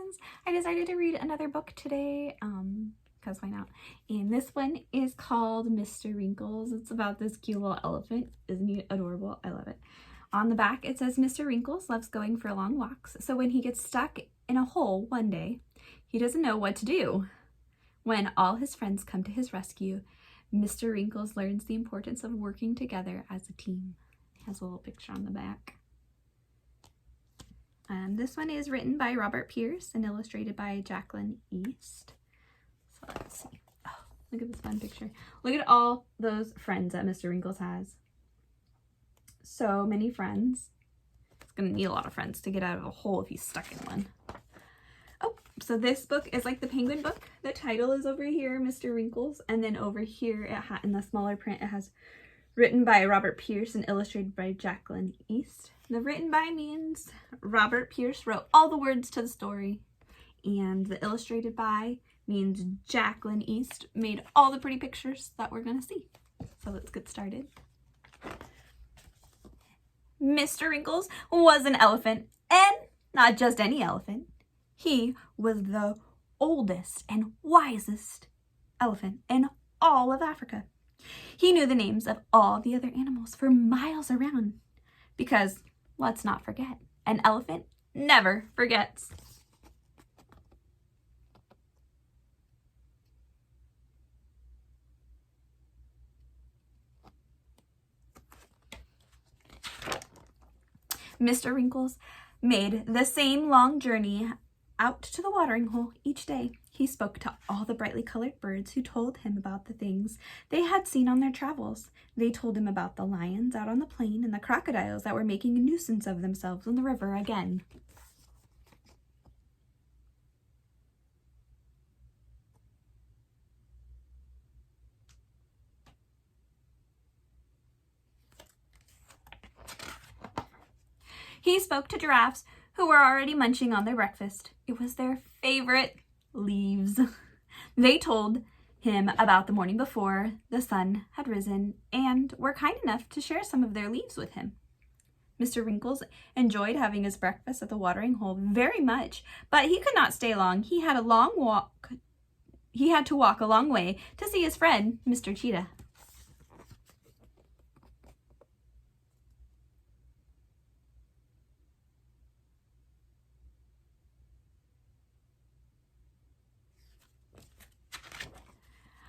friends. I decided to read another book today, because why not? And this one is called Mr. Wrinkles. It's about this cute little elephant. Isn't he adorable? I love it. On the back, it says, Mr. Wrinkles loves going for long walks, so when he gets stuck in a hole one day, he doesn't know what to do. When all his friends come to his rescue, Mr. Wrinkles learns the importance of working together as a team. It has a little picture on the back. This one is written by Robert Pierce and illustrated by Jacqueline East. So let's see. Oh, look at this fun picture. Look at all those friends that Mr. Wrinkles has. So many friends. He's going to need a lot of friends to get out of a hole if he's stuck in one. Oh, so this book is like the Penguin book. The title is over here, Mr. Wrinkles. And then over here in the smaller print, it has written by Robert Pierce and illustrated by Jacqueline East. The written by means Robert Pierce wrote all the words to the story. And the illustrated by means Jacqueline East made all the pretty pictures that we're going to see. So let's get started. Mr. Wrinkles was an elephant, and not just any elephant. He was the oldest and wisest elephant in all of Africa. He knew the names of all the other animals for miles around because, let's not forget, an elephant never forgets. Mr. Wrinkles made the same long journey out to the watering hole each day. He spoke to all the brightly colored birds who told him about the things they had seen on their travels. They told him about the lions out on the plain and the crocodiles that were making a nuisance of themselves in the river again. He spoke to giraffes who were already munching on their breakfast. It was their favorite leaves. They told him about the morning before the sun had risen and were kind enough to share some of their leaves with him. Mr. Wrinkles enjoyed having his breakfast at the watering hole very much, but he could not stay long. He had to walk a long way to see his friend, Mr. Cheetah.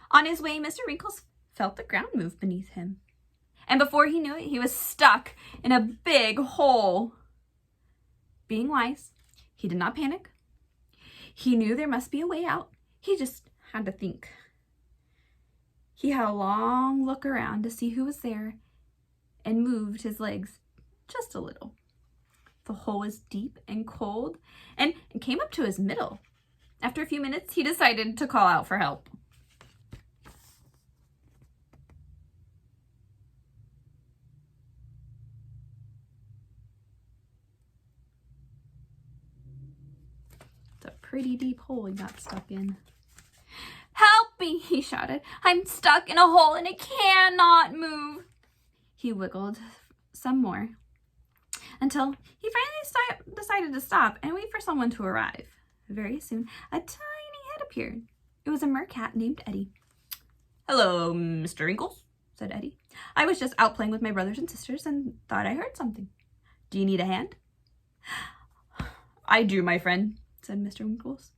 On his way, Mr. Wrinkles felt the ground move beneath him. And before he knew it, he was stuck in a big hole. Being wise, he did not panic. He knew there must be a way out. He just had to think. He had a long look around to see who was there and moved his legs just a little. The hole was deep and cold and came up to his middle. After a few minutes, he decided to call out for help. A pretty deep hole he got stuck in. "Help me!" he shouted. "I'm stuck in a hole and it cannot move." He wiggled some more until he finally decided to stop and wait for someone to arrive. Very soon, a tiny head appeared. It was a mercat named Eddie. "Hello, Mr. Wrinkles," said Eddie. "I was just out playing with my brothers and sisters and thought I heard something. Do you need a hand?" "I do, my friend," said Mr. Wrinkles.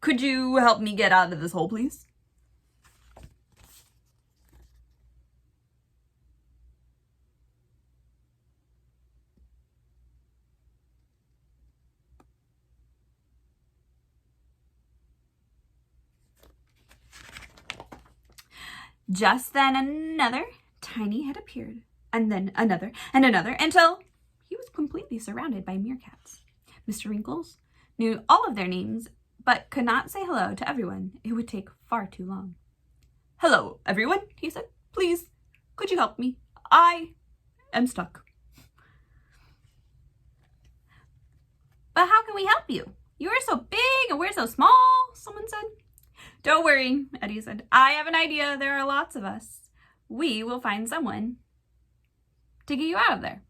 "Could you help me get out of this hole, please?" Just then another tiny head appeared, and then another and another, until he was completely surrounded by meerkats. Mr. Wrinkles knew all of their names, but could not say hello to everyone. It would take far too long. "Hello, everyone," he said. "Please, could you help me? I am stuck." "But how can we help you? You are so big and we're so small," someone said. "Don't worry," Eddie said. "I have an idea. There are lots of us. We will find someone to get you out of there."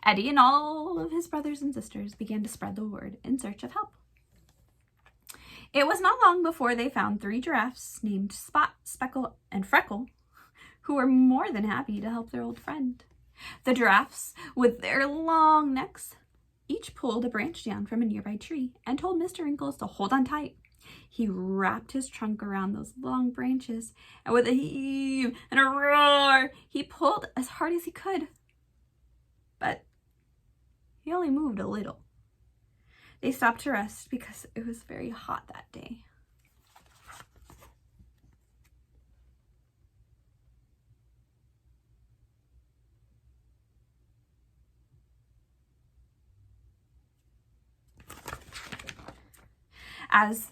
Eddie and all of his brothers and sisters began to spread the word in search of help. It was not long before they found 3 giraffes named Spot, Speckle, and Freckle, who were more than happy to help their old friend. The giraffes, with their long necks, each pulled a branch down from a nearby tree and told Mr. Wrinkles to hold on tight. He wrapped his trunk around those long branches, and with a heave and a roar, he pulled as hard as he could. But he only moved a little. They stopped to rest because it was very hot that day. As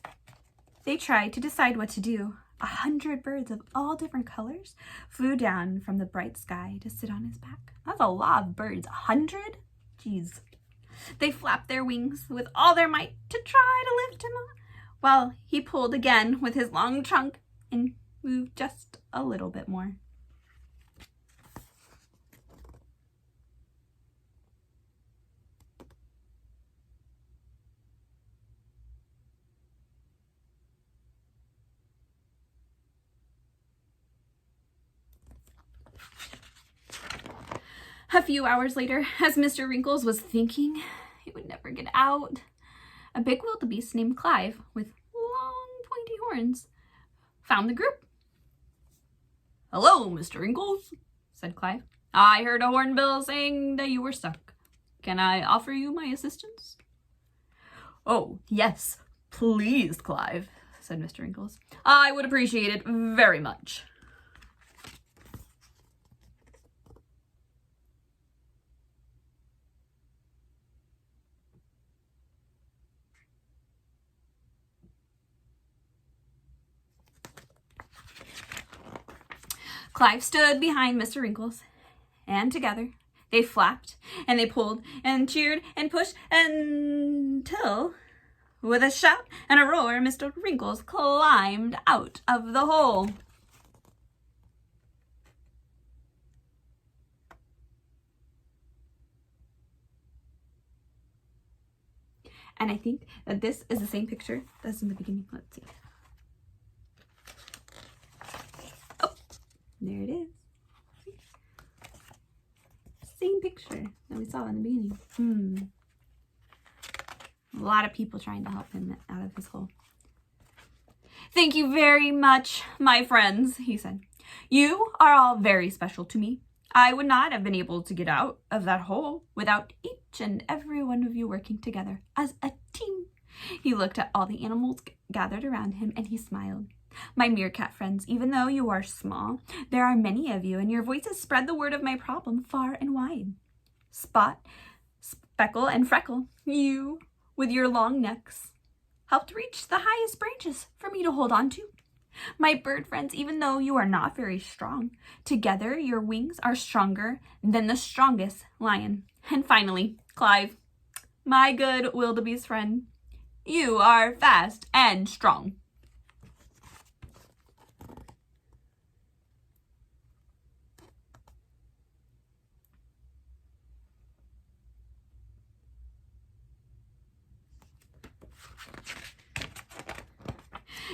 they tried to decide what to do, 100 birds of all different colors flew down from the bright sky to sit on his back. That's a lot of birds. 100? Jeez. They flapped their wings with all their might to try to lift him up, while he pulled again with his long trunk and moved just a little bit more. A few hours later, as Mr. Wrinkles was thinking he would never get out, a big wildebeest named Clive, with long pointy horns, found the group. "Hello, Mr. Wrinkles," said Clive. "I heard a hornbill saying that you were stuck. Can I offer you my assistance?" "Oh, yes, please, Clive," said Mr. Wrinkles. "I would appreciate it very much." Clive stood behind Mr. Wrinkles, and together they flapped and they pulled and cheered and pushed until, with a shout and a roar, Mr. Wrinkles climbed out of the hole. And I think that this is the same picture that's in the beginning. Let's see. There it is. Same picture that we saw in the beginning. A lot of people trying to help him out of his hole. "Thank you very much, my friends," he said. "You are all very special to me. I would not have been able to get out of that hole without each and every one of you working together as a team." He looked at all the animals gathered around him and he smiled. "My meerkat friends, even though you are small, there are many of you, and your voices spread the word of my problem far and wide. Spot, Speckle, and Freckle, you, with your long necks, helped reach the highest branches for me to hold on to. My bird friends, even though you are not very strong, together your wings are stronger than the strongest lion. And finally, Clive, my good wildebeest friend, you are fast and strong."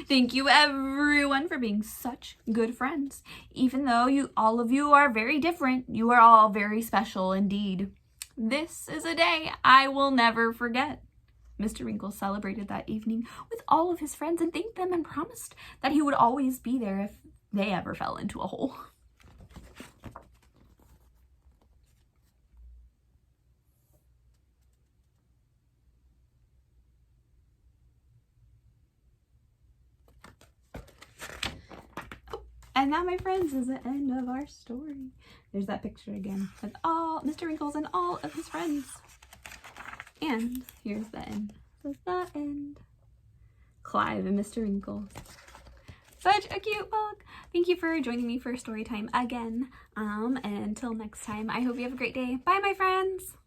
Thank you everyone for being such good friends. Even though all of you are very different, you are all very special indeed. This is a day I will never forget. Mr. Wrinkles celebrated that evening with all of his friends and thanked them and promised that he would always be there if they ever fell into a hole. And that, my friends, is the end of our story. There's that picture again with all Mr. Wrinkles and all of his friends. And here's the end. This is the end. Clive and Mr. Wrinkles. Such a cute book. Thank you for joining me for story time again. And until next time, I hope you have a great day. Bye, my friends.